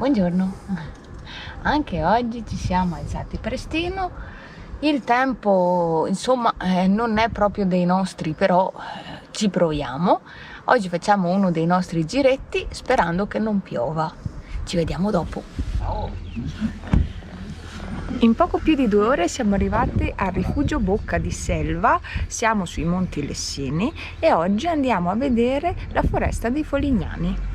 Buongiorno, anche oggi ci siamo alzati prestino, il tempo insomma non è proprio dei nostri, però ci proviamo. Oggi facciamo uno dei nostri giretti sperando che non piova. Ci vediamo dopo. In poco più di 2 ore siamo arrivati al rifugio Bocca di Selva, siamo sui Monti Lessini e oggi andiamo a vedere la foresta dei Folignani.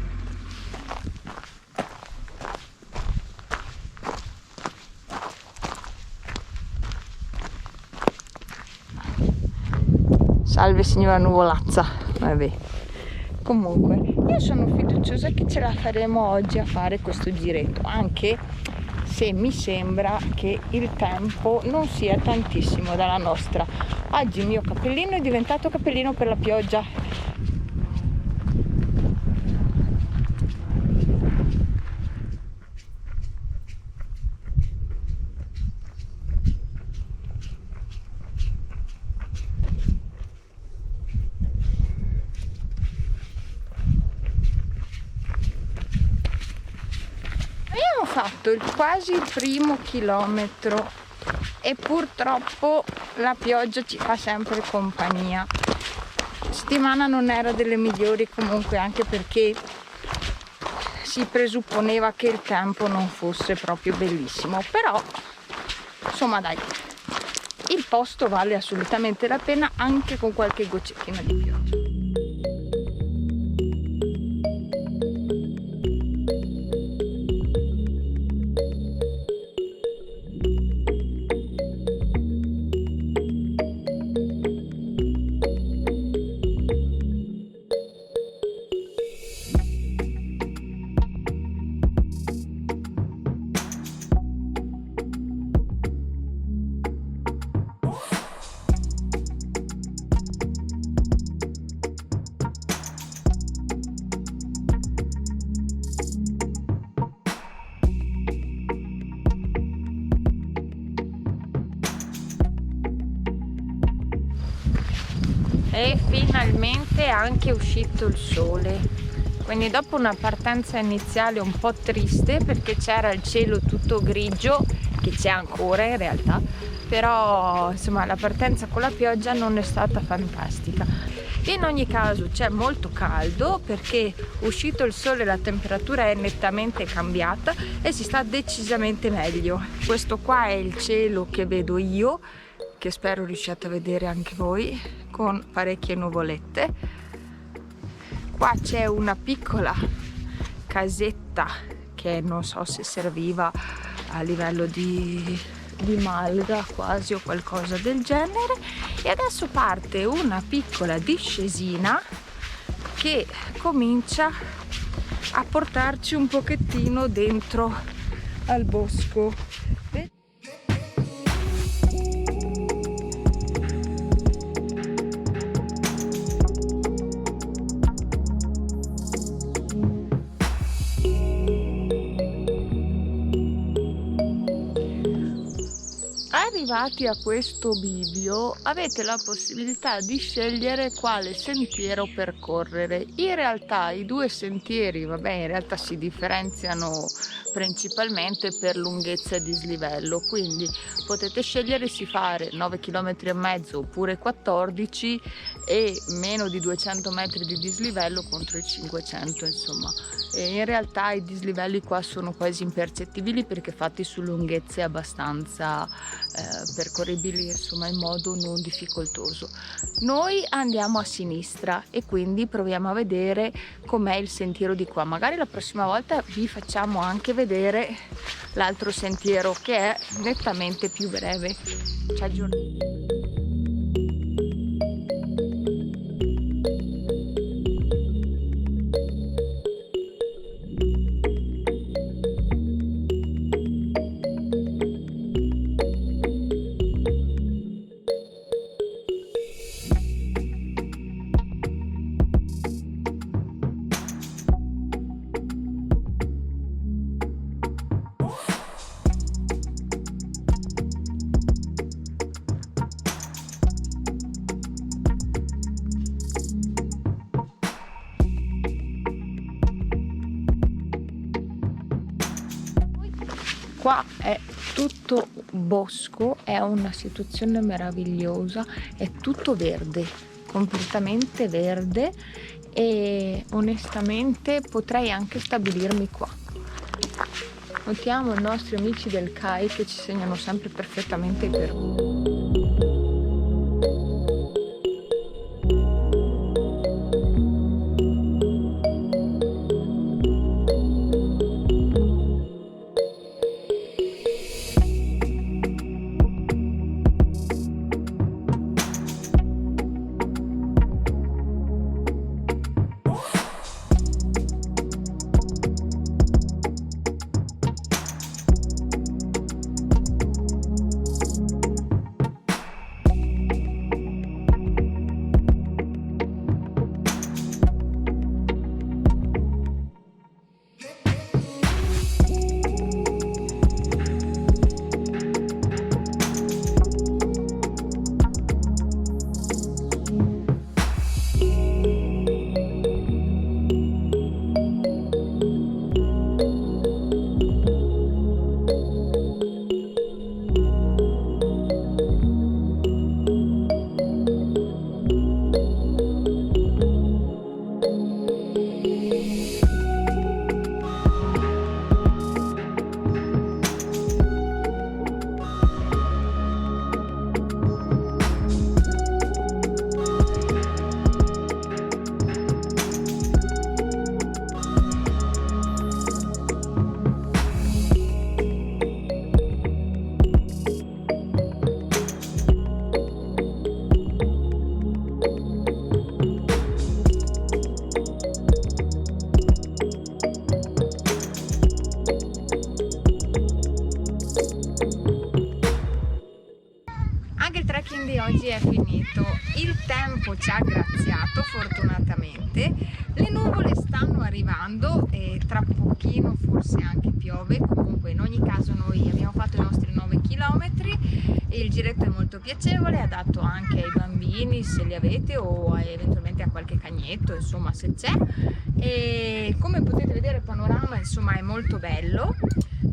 Salve signora Nuvolazza, vabbè. Comunque, io sono fiduciosa che ce la faremo oggi a fare questo giretto, anche se mi sembra che il tempo non sia tantissimo dalla nostra. Oggi il mio cappellino è diventato cappellino per la pioggia. Abbiamo fatto quasi il primo chilometro e purtroppo la pioggia ci fa sempre compagnia. La settimana non era delle migliori comunque, anche perché si presupponeva che il tempo non fosse proprio bellissimo, però insomma dai, il posto vale assolutamente la pena anche con qualche goccettina di pioggia. E finalmente è anche uscito il sole, quindi dopo una partenza iniziale un po' triste perché c'era il cielo tutto grigio, che c'è ancora in realtà, però insomma la partenza con la pioggia non è stata fantastica. In ogni caso c'è molto caldo perché uscito il sole la temperatura è nettamente cambiata e si sta decisamente meglio. Questo qua è il cielo che vedo io, che spero riusciate a vedere anche voi, con parecchie nuvolette. Qua c'è una piccola casetta che non so se serviva a livello di malga quasi o qualcosa del genere, e adesso parte una piccola discesina che comincia a portarci un pochettino dentro al bosco. Arrivati a questo bivio avete la possibilità di scegliere quale sentiero percorrere. In realtà i due sentieri, in realtà si differenziano principalmente per lunghezza e dislivello, quindi potete scegliere se fare 9,5 km oppure 14 e meno di 200 metri di dislivello contro i 500, insomma. E in realtà i dislivelli qua sono quasi impercettibili perché fatti su lunghezze abbastanza percorribili, insomma, in modo non difficoltoso. Noi andiamo a sinistra e quindi proviamo a vedere com'è il sentiero di qua. Magari la prossima volta vi facciamo anche vedere l'altro sentiero che è nettamente più breve. Ci aggiorniamo. qua è tutto bosco, è una situazione meravigliosa, è tutto verde, completamente verde, e onestamente potrei anche stabilirmi qua. Notiamo i nostri amici del CAI che ci segnano sempre perfettamente i percorsi. Anche il trekking di oggi è finito, il tempo ci ha graziato fortunatamente, le nuvole stanno arrivando e tra pochino forse anche piove. Comunque in ogni caso noi abbiamo fatto i nostri 9 km, il giretto è molto piacevole, adatto anche ai bambini se li avete, o eventualmente a qualche cagnetto, insomma, se c'è. E come potete vedere il panorama insomma è molto bello.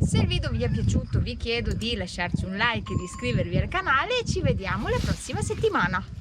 Se il video vi è piaciuto vi chiedo di lasciarci un like e di iscrivervi al canale, e ci vediamo la prossima settimana.